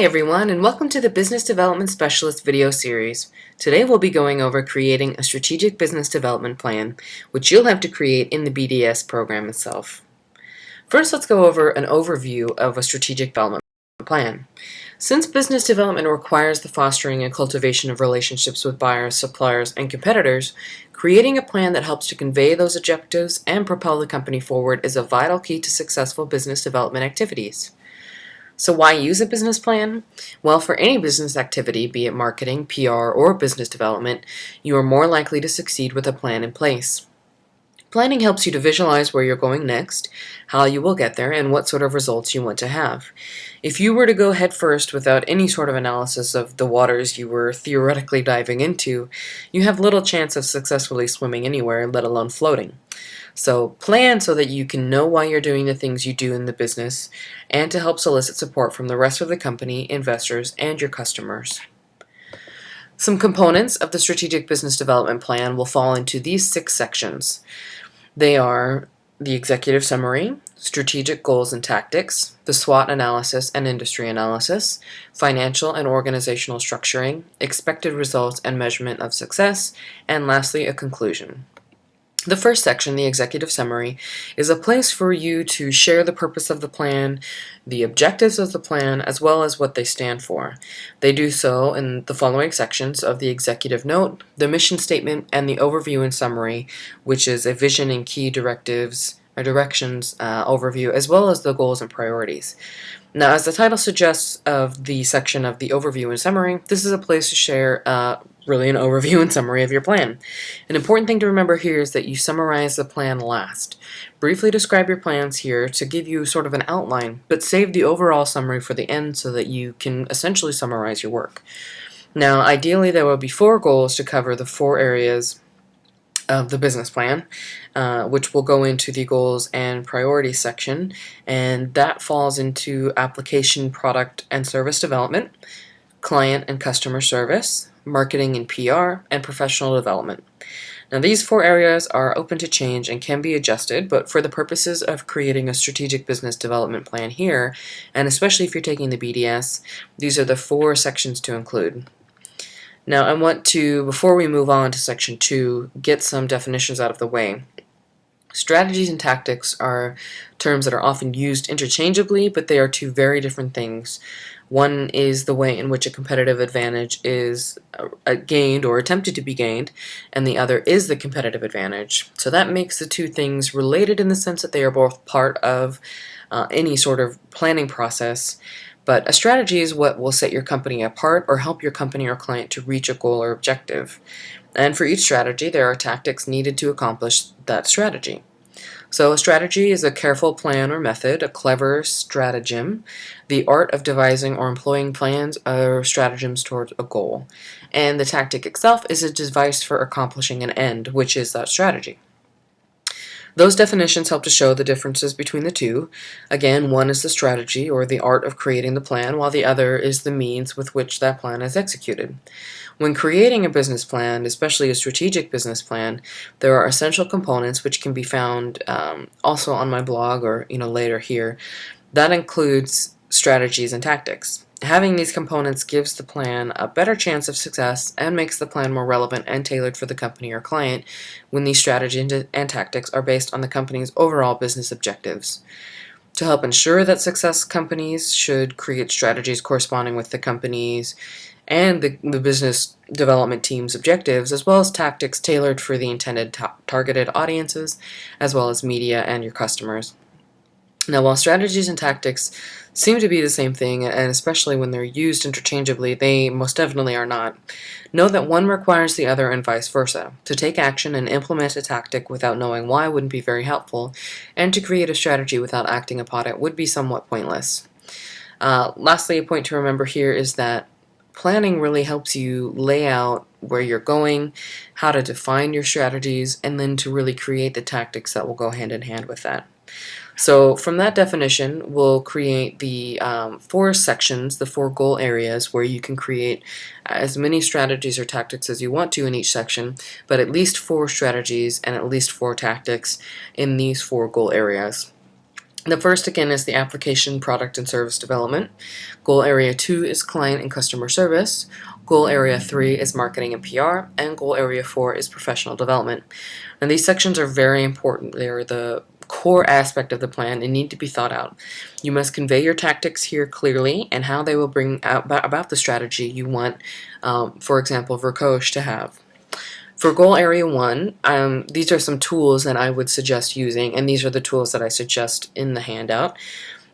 everyone, and welcome to the Business Development Specialist video series. Today we'll be going over creating a strategic business development plan, which you'll have to create in the BDS program itself. First, let's go over an overview of a strategic development plan. Since business development requires the fostering and cultivation of relationships with buyers, suppliers, and competitors, creating a plan that helps to convey those objectives and propel the company forward is a vital key to successful business development activities. So why use a business plan? Well, for any business activity, be it marketing, PR, or business development, you are more likely to succeed with a plan in place. Planning helps you to visualize where you're going next, how you will get there, and what sort of results you want to have. If you were to go head first without any sort of analysis of the waters you were theoretically diving into, you have little chance of successfully swimming anywhere, let alone floating. So plan so that you can know why you're doing the things you do in the business and to help solicit support from the rest of the company, investors, and your customers. Some components of the strategic business development plan will fall into these 6 sections. They are the executive summary, strategic goals and tactics, the SWOT analysis and industry analysis, financial and organizational structuring, expected results and measurement of success, and lastly, a conclusion. The first section, the executive summary, is a place for you to share the purpose of the plan, the objectives of the plan, as well as what they stand for. They do so in the following sections of the executive note, the mission statement, and the overview and summary, which is a vision and key directives or directions overview, as well as the goals and priorities. Now, as the title suggests of the section of the overview and summary, this is a place to share really an overview and summary of your plan. An important thing to remember here is that you summarize the plan last. Briefly describe your plans here to give you sort of an outline, but save the overall summary for the end so that you can essentially summarize your work. Now, ideally, there will be 4 goals to cover the 4 areas of the business plan, which will go into the goals and priorities section, and that falls into application, product, and service development, client and customer service, marketing and PR, and professional development. Now, these 4 areas are open to change and can be adjusted, but for the purposes of creating a strategic business development plan here, and especially if you're taking the BDS, these are the 4 sections to include. Now, I want to, before we move on to section 2, get some definitions out of the way. Strategies and tactics are terms that are often used interchangeably, but they are 2 very different things. One is the way in which a competitive advantage is gained or attempted to be gained, and the other is the competitive advantage. So that makes the 2 things related in the sense that they are both part of any sort of planning process. But a strategy is what will set your company apart or help your company or client to reach a goal or objective. And for each strategy, there are tactics needed to accomplish that strategy. So a strategy is a careful plan or method, a clever stratagem, the art of devising or employing plans or stratagems towards a goal. And the tactic itself is a device for accomplishing an end, which is that strategy. Those definitions help to show the differences between the 2. Again, one is the strategy or the art of creating the plan, while the other is the means with which that plan is executed. When creating a business plan, especially a strategic business plan, there are essential components which can be found also on my blog or later here. That includes strategies and tactics. Having these components gives the plan a better chance of success and makes the plan more relevant and tailored for the company or client when these strategies and tactics are based on the company's overall business objectives. To help ensure that success, companies should create strategies corresponding with the company's and the business development team's objectives, as well as tactics tailored for the intended targeted audiences, as well as media and your customers. Now, while strategies and tactics seem to be the same thing, and especially when they're used interchangeably, they most definitely are not. Know that one requires the other and vice versa. To take action and implement a tactic without knowing why wouldn't be very helpful, and to create a strategy without acting upon it would be somewhat pointless. Lastly, a point to remember here is that planning really helps you lay out where you're going, how to define your strategies, and then to really create the tactics that will go hand in hand with that. So from that definition, we'll create the 4 sections, the 4 goal areas, where you can create as many strategies or tactics as you want to in each section, but at least 4 strategies and at least 4 tactics in these 4 goal areas. The first, again, is the application, product, and service development. Goal area 2 is client and customer service. Goal area 3 is marketing and PR. And goal area 4 is professional development. And these sections are very important. They are the core aspect of the plan and need to be thought out. You must convey your tactics here clearly and how they will bring about the strategy you want, for example, Vercoche to have. For goal area 1, these are some tools that I would suggest using, and these are the tools that I suggest in the handout.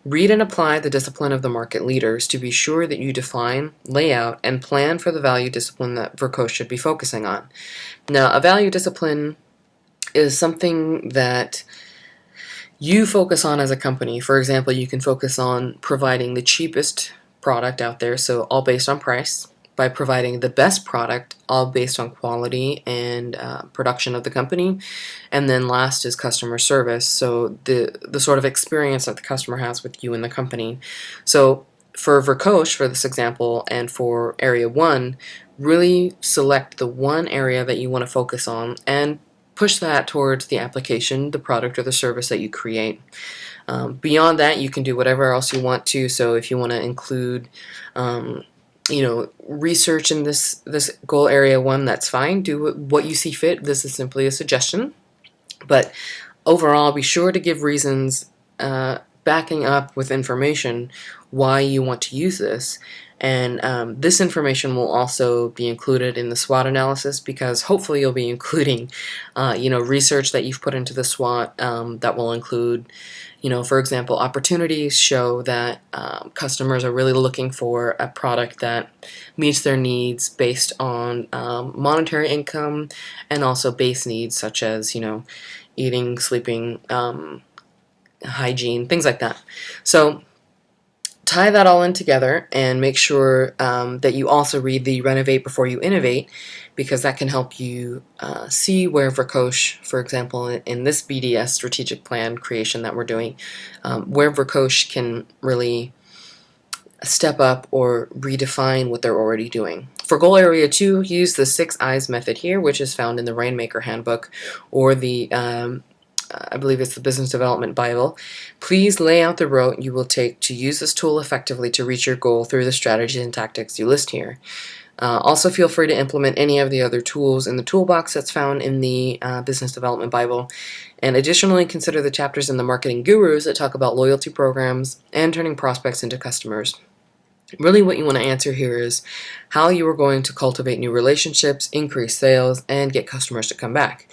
Read and apply the discipline of the market leaders to be sure that you define, lay out, and plan for the value discipline that Vercoche should be focusing on. Now, a value discipline is something that you focus on as a company. For example, you can focus on providing the cheapest product out there, so all based on price, by providing the best product, all based on quality and production of the company. And then last is customer service, so the sort of experience that the customer has with you and the company. So for Vercoche, for this example, and for area 1, really select the one area that you want to focus on and push that towards the application, the product, or the service that you create. Beyond that, you can do whatever else you want to. So if you want to include research in this goal area 1, that's fine. Do what you see fit. This is simply a suggestion. But overall, be sure to give reasons backing up with information why you want to use this. And this information will also be included in the SWOT analysis, because hopefully you'll be including research that you've put into the SWOT that will include, for example, opportunities show that customers are really looking for a product that meets their needs based on monetary income, and also base needs such as eating, sleeping, hygiene, things like that. So tie that all in together and make sure that you also read the Renovate Before You Innovate, because that can help you see where Vercoche, for example, in this BDS strategic plan creation that we're doing, where Vercoche can really step up or redefine what they're already doing. For goal area 2, use the 6 Eyes method here, which is found in the Rainmaker Handbook, or the I believe it's the Business Development Bible. Please lay out the route you will take to use this tool effectively to reach your goal through the strategies and tactics you list here. Also, feel free to implement any of the other tools in the toolbox that's found in the Business Development Bible. And additionally, consider the chapters in the Marketing Gurus that talk about loyalty programs and turning prospects into customers. Really, what you want to answer here is how you are going to cultivate new relationships, increase sales, and get customers to come back.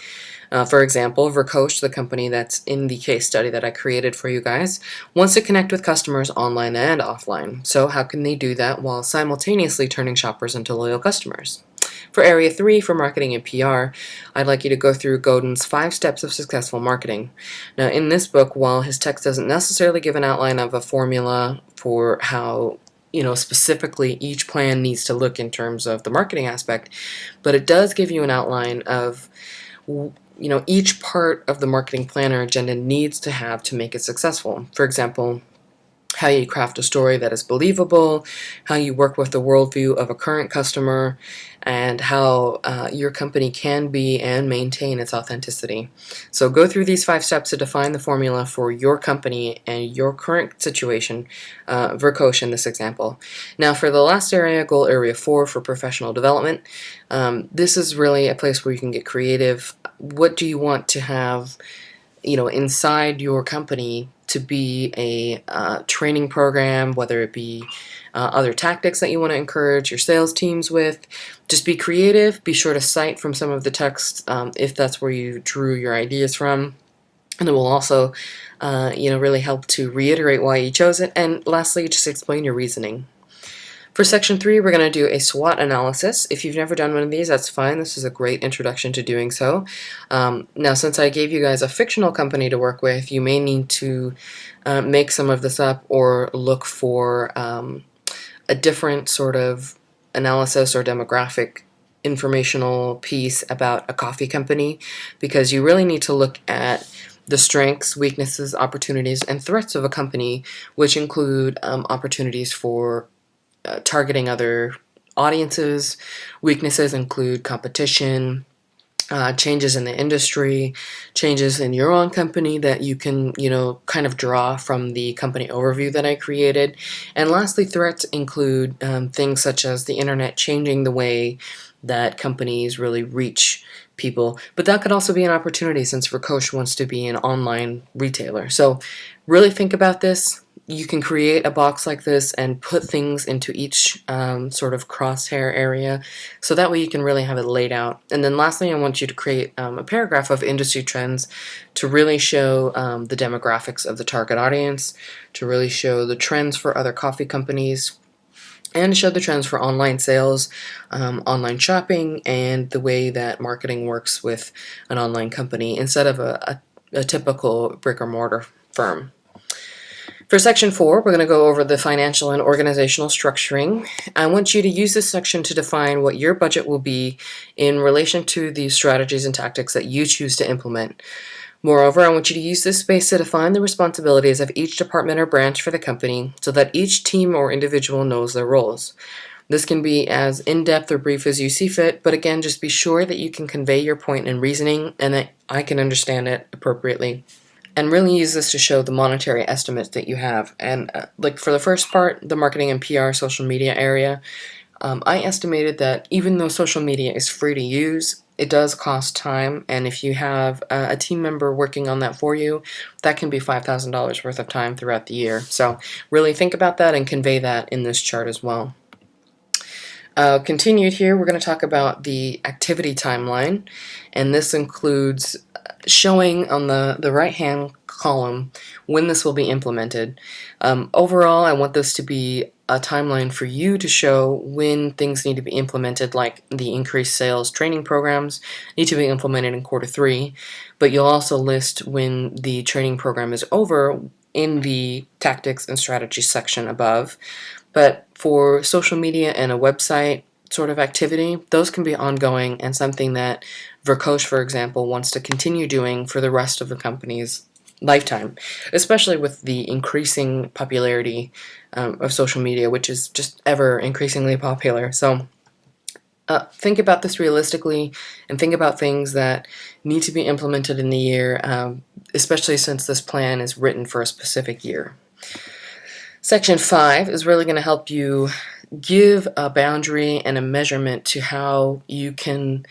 For example, Vercoche, the company that's in the case study that I created for you guys, wants to connect with customers online and offline. So how can they do that while simultaneously turning shoppers into loyal customers? For area 3, for marketing and PR, I'd like you to go through Godin's 5 steps of successful marketing. Now, in this book, while his text doesn't necessarily give an outline of a formula for how specifically each plan needs to look in terms of the marketing aspect, but it does give you an outline of each part of the marketing plan or agenda needs to have to make it successful. For example, how you craft a story that is believable, how you work with the worldview of a current customer, and how your company can be and maintain its authenticity. So go through these 5 steps to define the formula for your company and your current situation, Vercoche in this example. Now for the last area, goal area 4, for professional development, this is really a place where you can get creative. What do you want to have inside your company to be a training program, whether it be other tactics that you want to encourage your sales teams with? Just be creative. Be sure to cite from some of the text if that's where you drew your ideas from. And it will also really help to reiterate why you chose it. And lastly, just explain your reasoning. For section 3, we're going to do a SWOT analysis. If you've never done one of these, that's fine. This is a great introduction to doing so. Now, since I gave you guys a fictional company to work with, you may need to make some of this up or look for a different sort of analysis or demographic informational piece about a coffee company, because you really need to look at the strengths, weaknesses, opportunities, and threats of a company, which include opportunities for targeting other audiences. Weaknesses include competition, changes in the industry, changes in your own company that you can, kind of draw from the company overview that I created. And lastly, threats include things such as the internet changing the way that companies really reach people. But that could also be an opportunity since Rakosh wants to be an online retailer. So really think about this. You can create a box like this and put things into each sort of crosshair area, so that way you can really have it laid out. And then lastly, I want you to create a paragraph of industry trends to really show the demographics of the target audience, to really show the trends for other coffee companies, and to show the trends for online sales, online shopping, and the way that marketing works with an online company instead of a typical brick or mortar firm. For section 4, we're going to go over the financial and organizational structuring. I want you to use this section to define what your budget will be in relation to the strategies and tactics that you choose to implement. Moreover, I want you to use this space to define the responsibilities of each department or branch for the company so that each team or individual knows their roles. This can be as in-depth or brief as you see fit, but again, just be sure that you can convey your point in reasoning and that I can understand it appropriately. And really use this to show the monetary estimates that you have. And like for the first part, the marketing and PR social media area, I estimated that even though social media is free to use, it does cost time. And if you have a team member working on that for you, that can be $5,000 worth of time throughout the year. So really think about that and convey that in this chart as well. Continued here, we're going to talk about the activity timeline, and this includes showing on the right-hand column when this will be implemented. Overall, I want this to be a timeline for you to show when things need to be implemented, like the increased sales training programs need to be implemented in quarter 3, but you'll also list when the training program is over in the tactics and strategy section above. But for social media and a website sort of activity, those can be ongoing and something that Rakosh, for example, wants to continue doing for the rest of the company's lifetime, especially with the increasing popularity of social media, which is just ever increasingly popular. So think about this realistically and think about things that need to be implemented in the year, especially since this plan is written for a specific year. Section 5 is really going to help you give a boundary and a measurement to how you can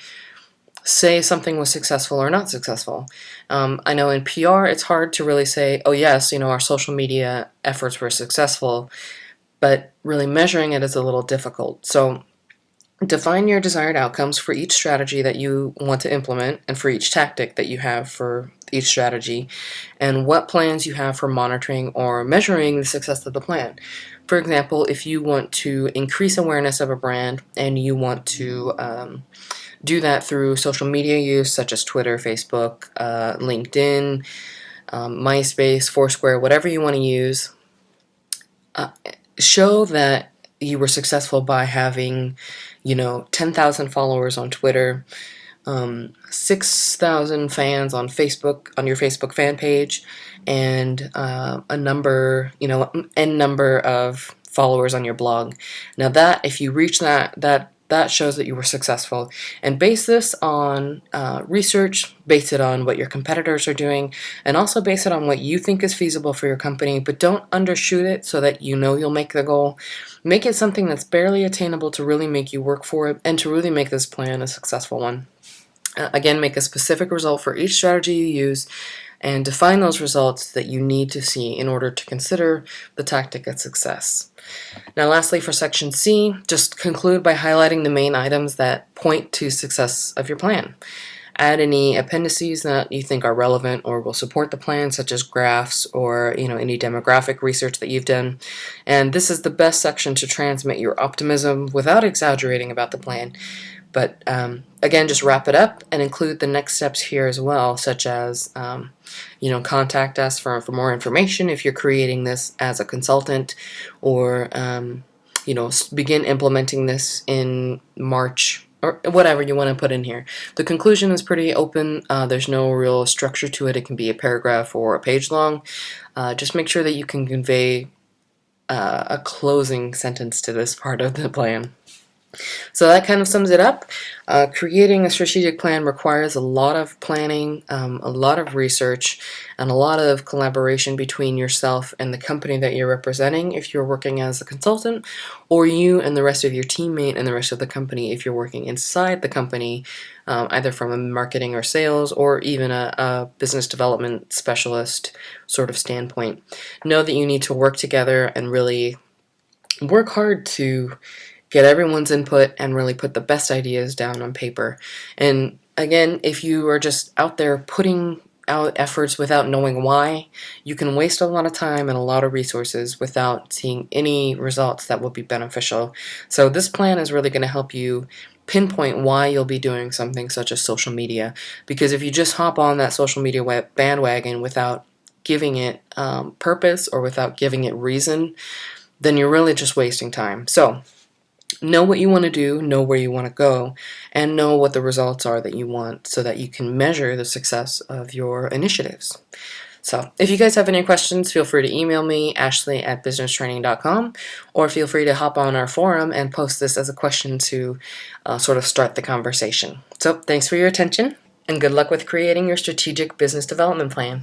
say something was successful or not successful. I know in PR it's hard to really say, oh yes, our social media efforts were successful, but really measuring it is a little difficult. So define your desired outcomes for each strategy that you want to implement and for each tactic that you have for each strategy, and what plans you have for monitoring or measuring the success of the plan. For example, if you want to increase awareness of a brand and you want to do that through social media use such as Twitter, Facebook, LinkedIn, MySpace, Foursquare, whatever you want to use, show that you were successful by having 10,000 followers on Twitter, 6,000 fans on Facebook, on your Facebook fan page, and a number, n number of followers on your blog. Now that, if you reach that shows that you were successful. And base this on research, base it on what your competitors are doing, and also base it on what you think is feasible for your company, but don't undershoot it so that you'll make the goal. Make it something that's barely attainable to really make you work for it and to really make this plan a successful one. Again, make a specific result for each strategy you use and define those results that you need to see in order to consider the tactic a success. Now lastly, for section C, just conclude by highlighting the main items that point to success of your plan. Add any appendices that you think are relevant or will support the plan, such as graphs or any demographic research that you've done. And this is the best section to transmit your optimism without exaggerating about the plan. But again, just wrap it up and include the next steps here as well, such as contact us for more information if you're creating this as a consultant, or begin implementing this in March, or whatever you want to put in here. The conclusion is pretty open. There's no real structure to it. It can be a paragraph or a page long. Just make sure that you can convey a closing sentence to this part of the plan. So that kind of sums it up. Creating a strategic plan requires a lot of planning, a lot of research, and a lot of collaboration between yourself and the company that you're representing if you're working as a consultant, or you and the rest of your teammate and the rest of the company if you're working inside the company, either from a marketing or sales or even a business development specialist sort of standpoint. Know that you need to work together and really work hard to get everyone's input and really put the best ideas down on paper. And again, if you are just out there putting out efforts without knowing why, you can waste a lot of time and a lot of resources without seeing any results that will be beneficial. So this plan is really going to help you pinpoint why you'll be doing something such as social media. Because if you just hop on that social media bandwagon without giving it purpose or without giving it reason, then you're really just wasting time. So know what you want to do, know where you want to go, and know what the results are that you want so that you can measure the success of your initiatives. So if you guys have any questions, feel free to email me, ashley@businesstraining.com, or feel free to hop on our forum and post this as a question to sort of start the conversation. So thanks for your attention, and good luck with creating your strategic business development plan.